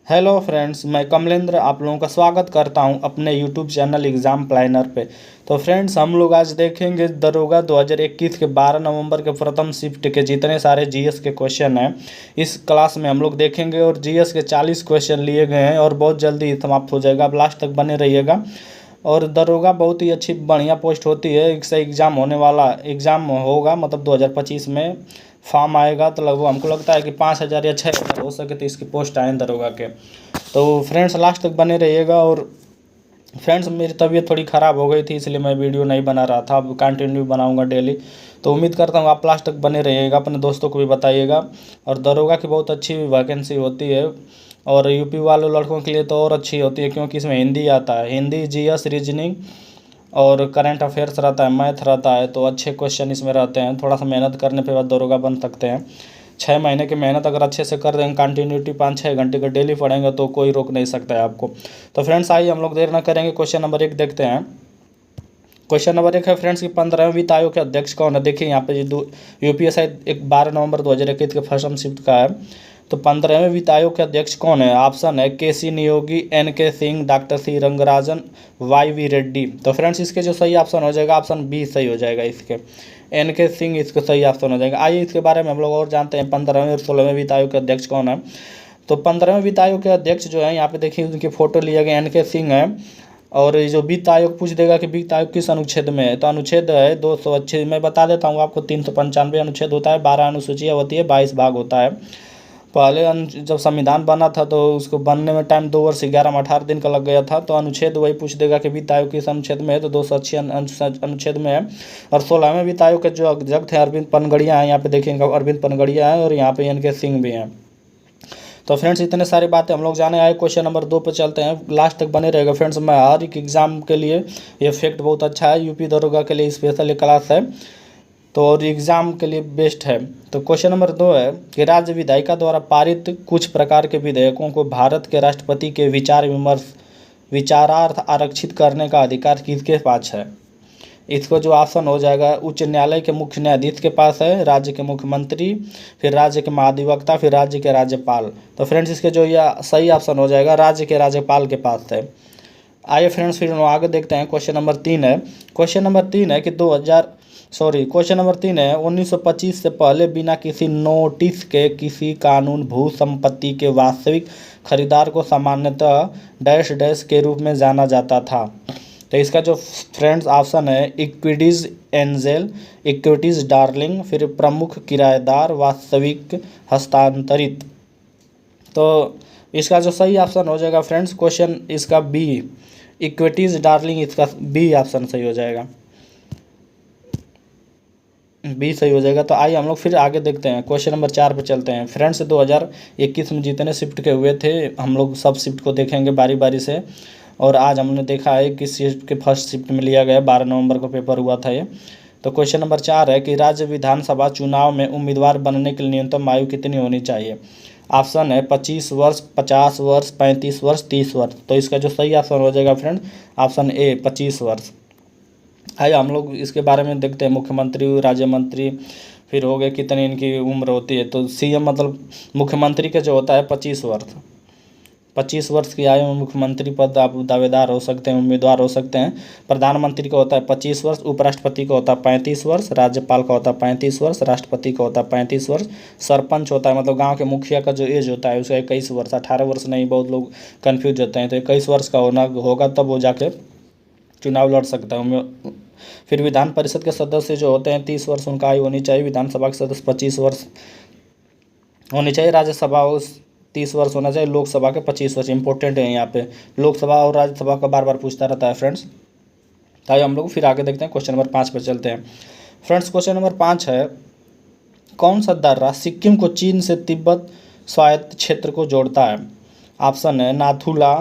Hello friends, मैं कमलेंद्र आप लोगों का स्वागत करता हूं अपने यूट्यूब चैनल एग्ज़ाम प्लानर पे। तो फ्रेंड्स, हम लोग आज देखेंगे दरोगा 2021 के 12 नवंबर के प्रथम शिफ्ट के जितने सारे जीएस के क्वेश्चन हैं इस क्लास में हम लोग देखेंगे। और जीएस के 40 क्वेश्चन लिए गए हैं और बहुत जल्दी समाप्त हो जाएगा। आप लास्ट तक बने रहिएगा। और दरोगा बहुत ही अच्छी बढ़िया पोस्ट होती है। इससे एग्ज़ाम होने वाला एग्ज़ाम होगा, मतलब 2025 में फॉर्म आएगा। तो लगभग हमको लगता है कि 5,000 या 6,000 हो सके तो इसकी पोस्ट आए दरोगा के। तो फ्रेंड्स, लास्ट तक बने रहिएगा। और फ्रेंड्स, मेरी तबीयत थोड़ी ख़राब हो गई थी, इसलिए मैं वीडियो नहीं बना रहा था। अब कंटिन्यू बनाऊंगा डेली। तो उम्मीद करता हूँ आप लास्ट तक बने रहिएगा, अपने दोस्तों को भी बताइएगा। और दरोगा की बहुत अच्छी वैकेंसी होती है और यूपी वाले लड़कों के लिए तो और अच्छी होती है, क्योंकि इसमें हिंदी आता है। हिंदी, जीएस, रीजनिंग और करंट अफेयर्स रहता है, मैथ रहता है। तो अच्छे क्वेश्चन इसमें रहते हैं। थोड़ा सा मेहनत करने पे बाद दरोगा बन सकते हैं। 6 महीने की मेहनत अगर अच्छे से कर देंगे, कंटिन्यूटी 5-6 घंटे का डेली पढ़ेंगे तो कोई रोक नहीं सकता है आपको। तो फ्रेंड्स, आइए हम लोग देर ना करेंगे, क्वेश्चन नंबर 1 देखते हैं। क्वेश्चन नंबर 1 है फ्रेंड्स कि 15वें वित्त आयोग के अध्यक्ष कौन है। देखिए यहाँ पे जो यूपीएसआई 12 नवंबर 2021 के फर्स्ट शिफ्ट का है। तो 15वें वित्त आयोग के अध्यक्ष कौन है। ऑप्शन है K C. Neogi, N K. Singh, doctor C Rangarajan, Y V. Reddy. तो फ्रेंड्स, इसके जो सही ऑप्शन हो जाएगा, ऑप्शन बी सही हो जाएगा। इसके एन.के. सिंह इसका सही ऑप्शन हो जाएगा। आइए इसके बारे में हम लोग और जानते हैं 15वें और 16वें वित्त आयोग के अध्यक्ष कौन है। तो 15वें वित्त आयोग के अध्यक्ष जो है, यहाँ पे देखिए उनकी फोटो लिया गया, एन.के. सिंह है। और ये जो वित्त आयोग पूछ देगा कि वित्त आयोग किस अनुच्छेद में है, तो अनुच्छेद है 280। मैं बता देता हूँ आपको, 395 अनुच्छेद होता है, 12 अनुसूचियाँ होती है, 22 भाग होता है। पहले जब संविधान बना था तो उसको बनने में टाइम 2 वर्ष 11 में 18 दिन का लग गया था। तो अनुच्छेद वही पूछ देगा कि वित्त आयोग किस अनुच्छेद में है, तो 280 अनुच्छेद में है। और 16वें वित्त आयोग के जो अध्यक्ष थे अरविंद पनगड़िया हैं, यहाँ पे देखेंगे अरविंद पनगड़िया हैं और यहाँ पे एन.के. सिंह भी हैं। तो फ्रेंड्स, इतने सारी बातें हम लोग जाने आए। क्वेश्चन नंबर 2 पर चलते हैं, लास्ट तक बने रहेगा फ्रेंड्स। मैं हर एक एग्जाम के लिए ये फैक्ट बहुत अच्छा है, यूपी दरोगा के लिए स्पेशल क्लास है, तो और एग्ज़ाम के लिए बेस्ट है। तो क्वेश्चन नंबर 2 है कि राज्य विधायिका द्वारा पारित कुछ प्रकार के विधेयकों को भारत के राष्ट्रपति के विचारार्थ आरक्षित करने का अधिकार किसके पास है। इसको जो ऑप्शन हो जाएगा, उच्च न्यायालय के मुख्य न्यायाधीश के पास है, राज्य के मुख्यमंत्री, फिर राज्य के महाधिवक्ता, फिर राज्य के राज्यपाल। तो फ्रेंड्स, इसके जो यह सही ऑप्शन हो जाएगा, राज्य के राज्यपाल के पास है। आइए फ्रेंड्स, फिर हम आगे देखते हैं। क्वेश्चन नंबर 3 है। क्वेश्चन नंबर 3 है कि क्वेश्चन नंबर 3 है 1925 से पहले बिना किसी नोटिस के किसी कानून भू संपत्ति के वास्तविक खरीदार को सामान्यतः डैश डैश के रूप में जाना जाता था। तो इसका जो फ्रेंड्स ऑप्शन है, इक्विटीज एंजल, इक्विटीज डार्लिंग, फिर प्रमुख किराएदार, वास्तविक हस्तांतरित। तो इसका जो सही ऑप्शन हो जाएगा फ्रेंड्स, क्वेश्चन इसका बी, इक्विटीज डार्लिंग, इसका बी ऑप्शन सही हो जाएगा, बी सही हो जाएगा। तो आइए हम लोग फिर आगे देखते हैं। क्वेश्चन नंबर 4 पे चलते हैं फ्रेंड्स। 2021 में जितने शिफ्ट के हुए थे हम लोग सब शिफ्ट को देखेंगे बारी बारी से। और आज हमने देखा है कि शिफ्ट के फर्स्ट शिफ्ट में लिया गया, 12 नवंबर को पेपर हुआ था ये। तो क्वेश्चन नंबर 4 है कि राज्य विधानसभा चुनाव में उम्मीदवार बनने के लिए न्यूनतम आयु कितनी होनी चाहिए। ऑप्शन है 25 वर्ष, 50 वर्ष, 35 वर्ष, 30 वर्ष। तो इसका जो सही ऑप्शन हो जाएगा फ्रेंड, ऑप्शन ए 25 वर्ष। आइए हम लोग इसके बारे में देखते हैं। मुख्यमंत्री, राज्य मंत्री, फिर हो गए कितनी इनकी उम्र होती है। तो सीएम मतलब मुख्यमंत्री का जो होता है 25 वर्ष। 25 वर्ष की आयु में मुख्यमंत्री पद आप दावेदार हो सकते हैं, उम्मीदवार हो सकते हैं। प्रधानमंत्री का होता है 25 वर्ष, उपराष्ट्रपति का होता है 35 वर्ष, राज्यपाल का होता है 35 वर्ष, राष्ट्रपति का होता है 35 वर्ष, सरपंच होता है मतलब गांव के मुखिया का जो एज होता है उसका 21 वर्ष, 18 वर्ष नहीं, बहुत लोग कन्फ्यूज होते हैं। तो 21 वर्ष का होगा तब वो जाके चुनाव लड़ सकता है। फिर विधान परिषद के सदस्य जो होते हैं 30 वर्ष उनका आयु होनी चाहिए। विधानसभा के सदस्य 25 वर्ष होनी चाहिए। राज्यसभा 30 वर्ष होना चाहिए। लोकसभा के 25 वर्ष। इंपॉर्टेंट है यहाँ पे, लोकसभा और राज्यसभा का बार बार पूछता रहता है फ्रेंड्स। ताकि हम लोग फिर आगे देखते हैं। क्वेश्चन नंबर 5 पर चलते हैं फ्रेंड्स। क्वेश्चन नंबर 5 है, कौन सा दर्रा सिक्किम को चीन से तिब्बत स्वायत्त क्षेत्र को जोड़ता है। ऑप्शन है नाथुला,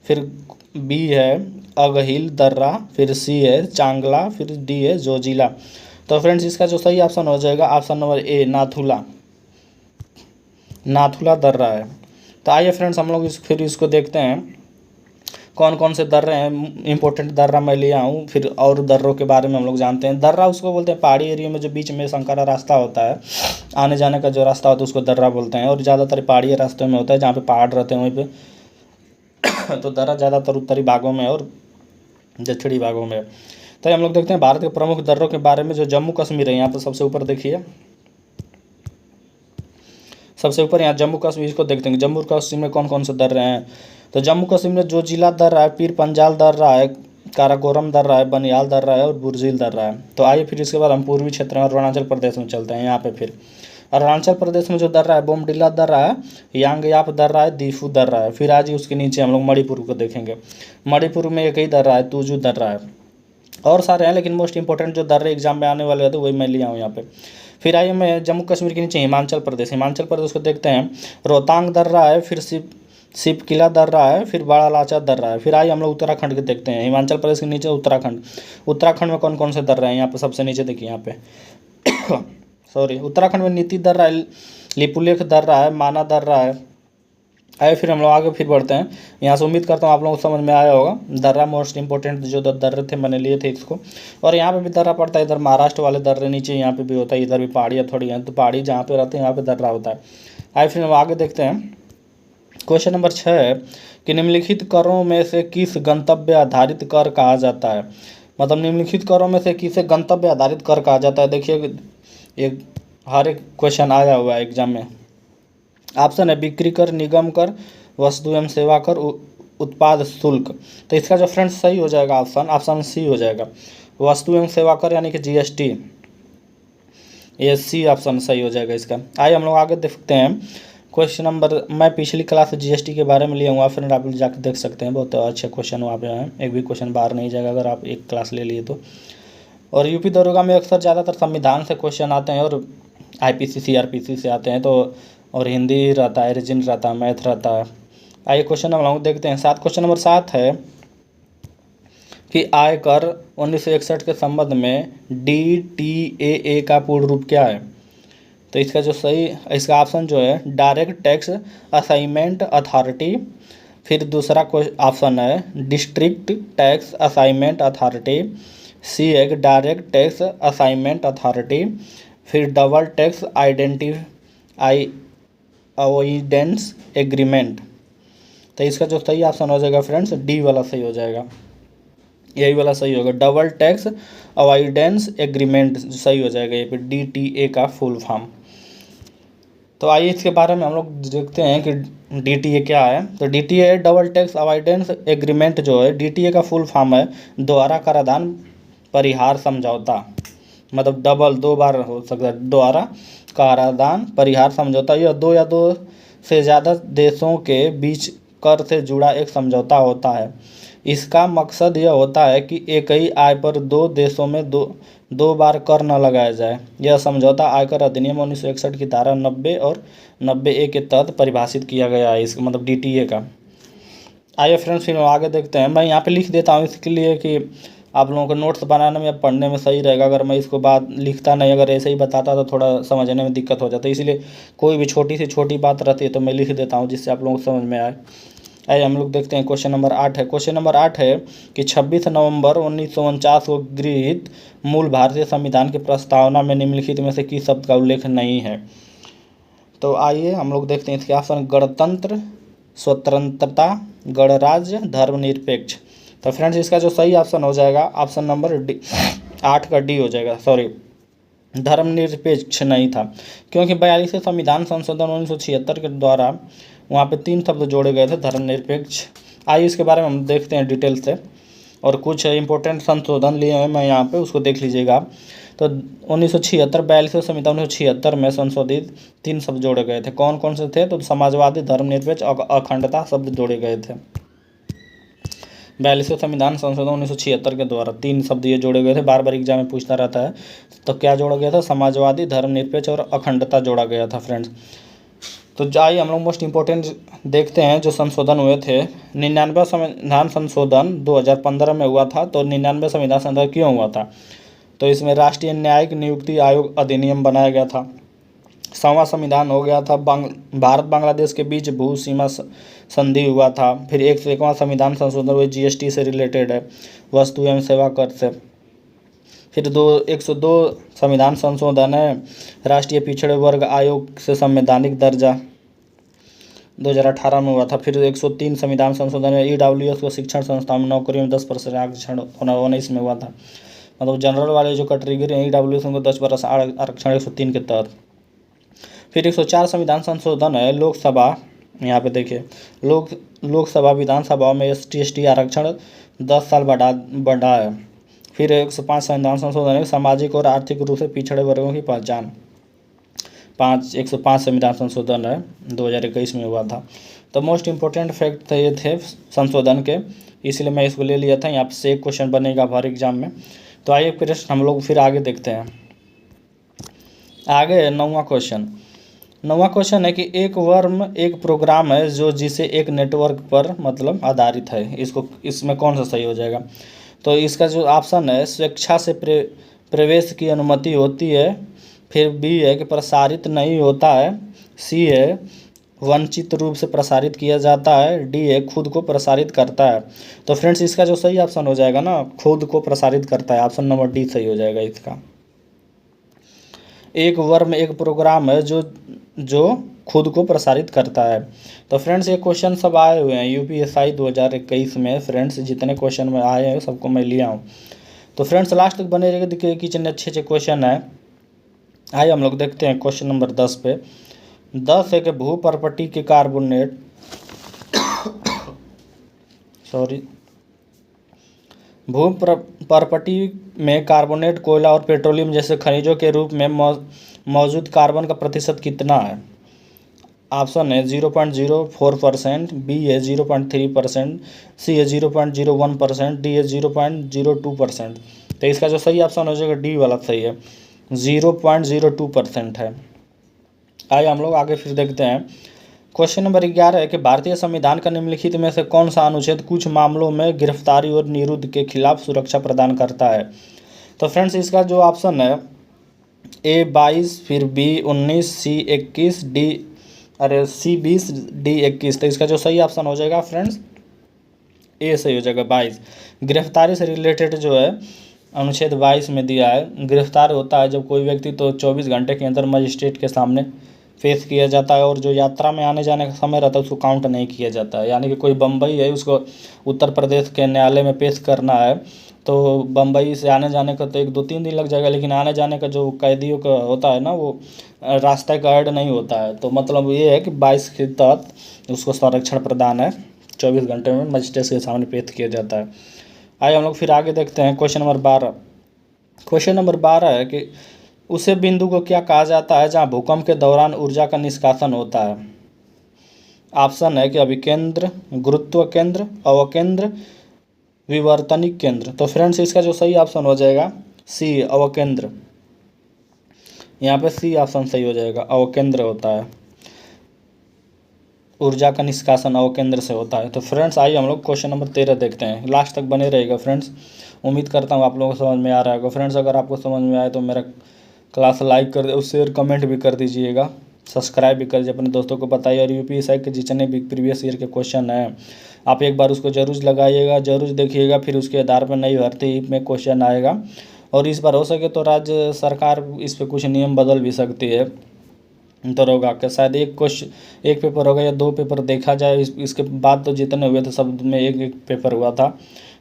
फिर बी है अगहिल दर्रा, फिर सी है चांगला, फिर डी है जोजिला। तो फ्रेंड्स, इसका जो सही ऑप्शन हो जाएगा, ऑप्शन नंबर ए नाथुला दर्रा है। तो आइए फ्रेंड्स हम लोग फिर इसको देखते हैं। कौन कौन से दर्रे हैं, इंपॉर्टेंट दर्रा मैं लिया हूँ। फिर और दर्रों के बारे में हम लोग जानते हैं। दर्रा उसको बोलते हैं पहाड़ी एरिया में जो बीच में संकरा रास्ता होता है, आने जाने का जो रास्ता होता है उसको दर्रा बोलते हैं। और ज़्यादातर पहाड़ी रास्तों में होता है जहाँ पे पहाड़ रहते हैं वहीं पे तो दर्रा ज़्यादातर उत्तरी भागों में और दक्षिणी भागों में। तो हम लोग देखते हैं भारत के प्रमुख दर्रों के बारे में। जो जम्मू कश्मीर है, यहाँ पर सबसे ऊपर देखिए, सबसे ऊपर यहाँ जम्मू कश्मीर को देखते हैं। जम्मू कश्मीर में कौन कौन से दर्रे हैं। तो जम्मू कश्मीर में जो जिला दर्रा है, पीर पंजाल दर्रा है, काराकोरम दर्रा है, बनियाल दर्रा है और बुरजील दर्रा है। तो आइए फिर इसके बाद हम पूर्वी क्षेत्र में अरुणाचल प्रदेश में चलते हैं। यहाँ पे फिर अरुणाचल प्रदेश में जो दर्रा है, बोमडिला दर्रा है, यांगयाप दर्रा है, दीफू दर्रा है। फिर आज ही उसके नीचे हम लोग मणिपुर को देखेंगे। मणिपुर में एक ही दर्रा है, तुजू दर्रा है। और सारे हैं लेकिन मोस्ट इंपॉर्टेंट जो दर्रे एग्जाम में आने वाले होते वही मैं लिया हूँ यहाँ पे। फिर आइए मैं जम्मू कश्मीर के नीचे हिमाचल प्रदेश, हिमाचल प्रदेश को देखते हैं। रोहतांग दर्रा है, फिर सिप किला दर्रा है, फिर बड़ा लाचा दर्रा है। फिर आइए हम लोग उत्तराखंड के देखते हैं। हिमाचल प्रदेश के नीचे उत्तराखंड, उत्तराखंड में कौन कौन से दर्रे हैं यहाँ पे सबसे नीचे देखिए यहाँ पे सॉरी, उत्तराखंड में नीति दर्रा है, लिपुलेख दर्रा है, माना दर्रा है। आइए फिर हम लोग आगे फिर बढ़ते हैं। यहाँ से उम्मीद करता हूँ आप लोगों को समझ में आया होगा। दर्रा मोस्ट इंपॉर्टेंट जो दर्रे थे मैंने लिए थे इसको। और यहाँ पे भी दर्रा पड़ता है, इधर महाराष्ट्र वाले दर्रे नीचे यहाँ पे भी होता है, इधर भी पहाड़ियाँ थोड़ी हैं, तो पहाड़ी जहाँ पे रहते हैं यहाँ पे दर्रा होता है। आइए फिर हम आगे देखते हैं। क्वेश्चन नंबर 6 है कि निम्नलिखित करों में से किस गंतव्य आधारित कर कहा जाता है। मतलब निम्नलिखित करों में से किसे गंतव्य आधारित कर कहा जाता है। देखिए एक हर एक क्वेश्चन आया हुआ है एग्जाम में। ऑप्शन है बिक्री कर, निगम कर, वस्तु एवं सेवा कर, उत्पाद शुल्क। तो इसका जो फ्रेंड्स सही हो जाएगा ऑप्शन सी हो जाएगा, वस्तु एवं सेवा कर यानी कि जीएसटी। ये सी ऑप्शन सही हो जाएगा इसका। आइए हम लोग आगे देखते हैं। क्वेश्चन नंबर, मैं पिछली क्लास से जीएसटी के बारे में लिया हुआ, फ्रेंड आप जाकर देख सकते हैं, बहुत अच्छे क्वेश्चन वहाँ पे हैं। एक भी क्वेश्चन बाहर नहीं जाएगा अगर आप एक क्लास ले लिए तो। और यूपी दरोगा में अक्सर ज़्यादातर संविधान से क्वेश्चन आते हैं और आईपीसी सीआरपीसी से आते हैं। तो और हिंदी रहता है, रीजन रहता है, मैथ रहता है। आइए क्वेश्चन हम लोग देखते हैं। क्वेश्चन नंबर 7 है कि आयकर 1961 के संबंध में DTAA का पूर्ण रूप क्या है। तो इसका जो सही, इसका ऑप्शन जो है डायरेक्ट टैक्स असाइनमेंट अथॉरिटी। फिर दूसरा ऑप्शन है डिस्ट्रिक्ट टैक्स असाइनमेंट अथॉरिटी। सी है डायरेक्ट टैक्स असाइनमेंट अथॉरिटी। फिर डबल टैक्स अवॉइडेंस एग्रीमेंट। तो इसका जो सही ऑप्शन हो जाएगा फ्रेंड्स, डी वाला सही हो जाएगा, यही वाला सही होगा, डबल टैक्स अवॉइडेंस एग्रीमेंट सही हो जाएगा ये पे, DTA का फुल फॉर्म। तो आइए इसके बारे में हम लोग देखते हैं कि DTA क्या है। तो DTA double tax avoidance agreement जो है, DTA का फुल फॉर्म है द्वारा कराधान परिहार समझौता। मतलब डबल, दो बार हो सकता है, द्वारा कराधान परिहार समझौता। यह दो या दो से ज़्यादा देशों के बीच कर से जुड़ा एक समझौता होता है। इसका मकसद यह होता है कि एक ही आय पर दो देशों में दो बार कर न लगाया जाए। यह समझौता आयकर अधिनियम 1961 की धारा 90 और 90A के तहत परिभाषित किया गया है, इसका मतलब DTA का। आइए फ्रेंड्स फिर आगे देखते हैं। मैं यहाँ पे लिख देता हूँ इसके लिए कि आप लोगों को नोट्स बनाने में या पढ़ने में सही रहेगा। अगर मैं इसको बात लिखता नहीं, अगर ऐसे ही बताता तो थोड़ा समझने में दिक्कत हो जाता है, इसलिए कोई भी छोटी से छोटी बात रहती है तो मैं लिख देता हूँ जिससे आप लोगों को समझ में आए। आइए हम लोग देखते हैं। क्वेश्चन नंबर 8 है। क्वेश्चन नंबर 8 है कि 26 नवंबर 1949 को गृहीत मूल भारतीय संविधान की प्रस्तावना में निम्नलिखित में से किस शब्द का उल्लेख नहीं है। तो आइए हम लोग देखते हैं इसके ऑप्शन, गणतंत्र, स्वतंत्रता, गणराज्य, धर्मनिरपेक्ष। तो फ्रेंड्स इसका जो सही ऑप्शन हो जाएगा ऑप्शन नंबर 8 का डी हो जाएगा, सॉरी धर्मनिरपेक्ष नहीं था, क्योंकि 42वें संविधान संशोधन 1976 के द्वारा वहाँ पे 3 शब्द जोड़े गए थे, धर्मनिरपेक्ष। आइए इसके बारे में हम देखते हैं डिटेल से, और कुछ इंपॉर्टेंट संशोधन लिए हैं मैं यहाँ पे, उसको देख लीजिएगा। तो 1976 42वें संविधान 1976 में संशोधित 3 शब्द जोड़े गए थे। कौन कौन से थे? तो समाजवादी, धर्मनिरपेक्ष और अखंडता शब्द जोड़े गए थे। 42वें संविधान संशोधन 1976 के द्वारा 3 शब्द ये जोड़े गए थे। बार बार एग्जाम में पूछता रहता है। तो क्या जोड़ा गया था? समाजवादी, धर्मनिरपेक्ष और अखंडता जोड़ा गया था फ्रेंड्स। तो आइए हम लोग मोस्ट इंपॉर्टेंट देखते हैं जो संशोधन हुए थे। 99वां संविधान संशोधन 2015 में हुआ था। तो 99वां संविधान संशोधन क्यों हुआ था? तो इसमें राष्ट्रीय न्यायिक नियुक्ति आयोग अधिनियम बनाया गया था। 100वां संविधान हो गया था। भारत बांग्लादेश के बीच भू सीमा संधि हुआ था। फिर 101वां संविधान संशोधन हुआ, जीएसटी से रिलेटेड है, वस्तु एवं सेवा कर से। फिर 102 संविधान संशोधन है, राष्ट्रीय पिछड़े वर्ग आयोग से संवैधानिक दर्जा 2018 में हुआ था। फिर 103 संविधान संशोधन है, ईडब्ल्यूएस को शिक्षण संस्थाओं में नौकरियों में 10% आरक्षण होना इसमें हुआ था। मतलब जनरल वाले जो कैटेगरी हैं ईडब्ल्यूएस उनको 10% आरक्षण 103 के तहत। फिर 104 संविधान संशोधन है, लोकसभा, यहाँ पे देखिए लोकसभा विधानसभाओं में ST आरक्षण 10 साल बढ़ा है। फिर 105 संविधान संशोधन है, सामाजिक और आर्थिक रूप से पिछड़े वर्गों की पहचान 105 संविधान संशोधन है, 2021 में हुआ था। तो मोस्ट इम्पोर्टेंट फैक्ट ये थे संशोधन के, इसलिए मैं इसको ले लिया था। यहाँ से एक क्वेश्चन बनेगा हर एग्जाम में। तो आइए फिर हम लोग फिर आगे देखते हैं। आगे 9वां क्वेश्चन है कि एक वर्म एक प्रोग्राम है जो जिसे एक नेटवर्क पर मतलब आधारित है, इसमें कौन सा सही हो जाएगा। तो इसका जो ऑप्शन है, स्वेच्छा से प्रवेश की अनुमति होती है। फिर बी है कि प्रसारित नहीं होता है। सी है वंचित रूप से प्रसारित किया जाता है। डी है खुद को प्रसारित करता है। तो फ्रेंड्स इसका जो सही ऑप्शन हो जाएगा ना, खुद को प्रसारित करता है, ऑप्शन नंबर डी सही हो जाएगा इसका। एक वर्म एक प्रोग्राम है जो खुद को प्रसारित करता है। तो फ्रेंड्स ये क्वेश्चन सब आए हुए हैं यूपीएससी 2021 में। फ्रेंड्स जितने क्वेश्चन में आए हैं सबको मैं लिया हूँ। तो फ्रेंड्स लास्ट तक बने रहिए, देखिए कितने अच्छे क्वेश्चन है। आइए हम लोग देखते हैं क्वेश्चन नंबर 10 पे। 10 है कि भू प्रॉपर्टी के कार्बोनेट भू प्रॉपर्टी में कार्बोनेट, कोयला और पेट्रोलियम जैसे खनिजों के रूप में मौजूद कार्बन का प्रतिशत कितना है। ऑप्शन है 0.04%, बी है 0.3%, सी है 0.01%, डी है 0.02%। तो इसका जो सही ऑप्शन हो जाएगा डी वाला सही है, 0.02% है। आइए हम लोग आगे फिर देखते हैं। क्वेश्चन नंबर 11 है कि भारतीय संविधान का निम्नलिखित में से कौन सा अनुच्छेद कुछ मामलों में गिरफ्तारी और निरुद्ध के खिलाफ सुरक्षा प्रदान करता है। तो फ्रेंड्स इसका जो ऑप्शन है ए 22, फिर बी 19, सी 21, सी 20, डी 21। तो इसका जो सही ऑप्शन हो जाएगा फ्रेंड्स ए सही हो जाएगा 22। गिरफ्तारी से रिलेटेड जो है अनुच्छेद 22 में दिया है, गिरफ्तार होता है जब कोई व्यक्ति तो 24 घंटे के अंदर मजिस्ट्रेट के सामने पेश किया जाता है, और जो यात्रा में आने जाने का समय रहता है उसको काउंट नहीं किया जाता है। यानी कि कोई बम्बई है, उसको उत्तर प्रदेश के न्यायालय में पेश करना है, तो बम्बई से आने जाने का तो 1-2-3 दिन लग जाएगा, लेकिन आने जाने का जो कैदियों का होता है ना, वो रास्ता का ऐड नहीं होता है। तो मतलब ये है कि 22 के तहत उसको संरक्षण प्रदान है, 24 घंटे में मजिस्ट्रेट के सामने पेश किया जाता है। आइए हम लोग फिर आगे देखते हैं। क्वेश्चन नंबर 12 है कि उसे बिंदु को क्या कहा जाता है जहाँ भूकंप के दौरान ऊर्जा का निष्कासन होता है। ऑप्शन है कि अभिकेंद्र, गुरुत्व केंद्र, अवकेंद्र, विवर्तनिक केंद्र। तो फ्रेंड्स इसका जो सही ऑप्शन हो जाएगा सी अवकेंद्र। यहाँ पे सी ऑप्शन सही हो जाएगा, अवकेंद्र होता है, ऊर्जा का निष्कासन अवकेंद्र से होता है। तो फ्रेंड्स आइए हम लोग क्वेश्चन नंबर 13 देखते हैं। लास्ट तक बने रहेगा फ्रेंड्स, उम्मीद करता हूँ आप लोगों को समझ में आ रहा होगा। फ्रेंड्स अगर आपको समझ में आए तो मेरा क्लास लाइक कर दे, शेयर कमेंट भी कर दीजिएगा, सब्सक्राइब भी कर दीजिए, अपने दोस्तों को बताइए। और यूपीएससी के जितने भी प्रीवियस ईयर के क्वेश्चन हैं आप एक बार उसको जरूर लगाइएगा, जरूर देखिएगा, फिर उसके आधार पर नई भर्ती में क्वेश्चन आएगा। और इस बार हो सके तो राज्य सरकार इस पर कुछ नियम बदल भी सकती है दरोगा के, शायद एक पेपर होगा या 2 पेपर देखा जाए, इसके बाद तो जितने हुए थे सब में एक पेपर हुआ था।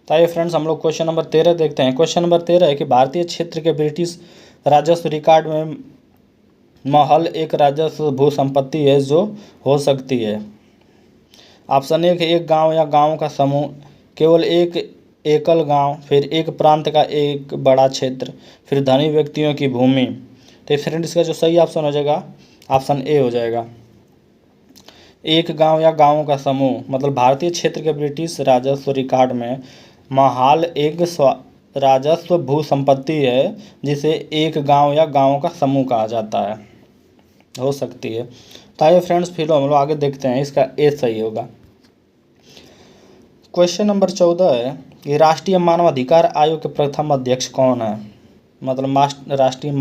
तो आइए फ्रेंड्स हम लोग क्वेश्चन नंबर 13 देखते हैं। क्वेश्चन नंबर 13 है कि भारतीय क्षेत्र के ब्रिटिश राजस्व रिकॉर्ड में महल एक राजस्व भू संपत्ति है जो हो सकती है। ऑप्शन ए कि एक गांव या गांव का समूह, केवल एक एकल गांव, फिर एक प्रांत का एक बड़ा क्षेत्र, फिर धनी व्यक्तियों की भूमि। तो फ्रेंड्स इसका जो सही ऑप्शन हो जाएगा ऑप्शन ए हो जाएगा, एक गांव या गांवों का समूह। मतलब भारतीय क्षेत्र के ब्रिटिश राजस्व रिकॉर्ड में महाल एक राजस्व भू संपत्ति है जिसे एक गांव या गांवों का समूह कहा जाता है, हो सकती है। तो आइए फ्रेंड्स फिर हम लोग आगे देखते हैं, इसका ए सही होगा। क्वेश्चन नंबर 14 है कि राष्ट्रीय मानवाधिकार आयोग के प्रथम अध्यक्ष कौन है। मतलब राष्ट्रीय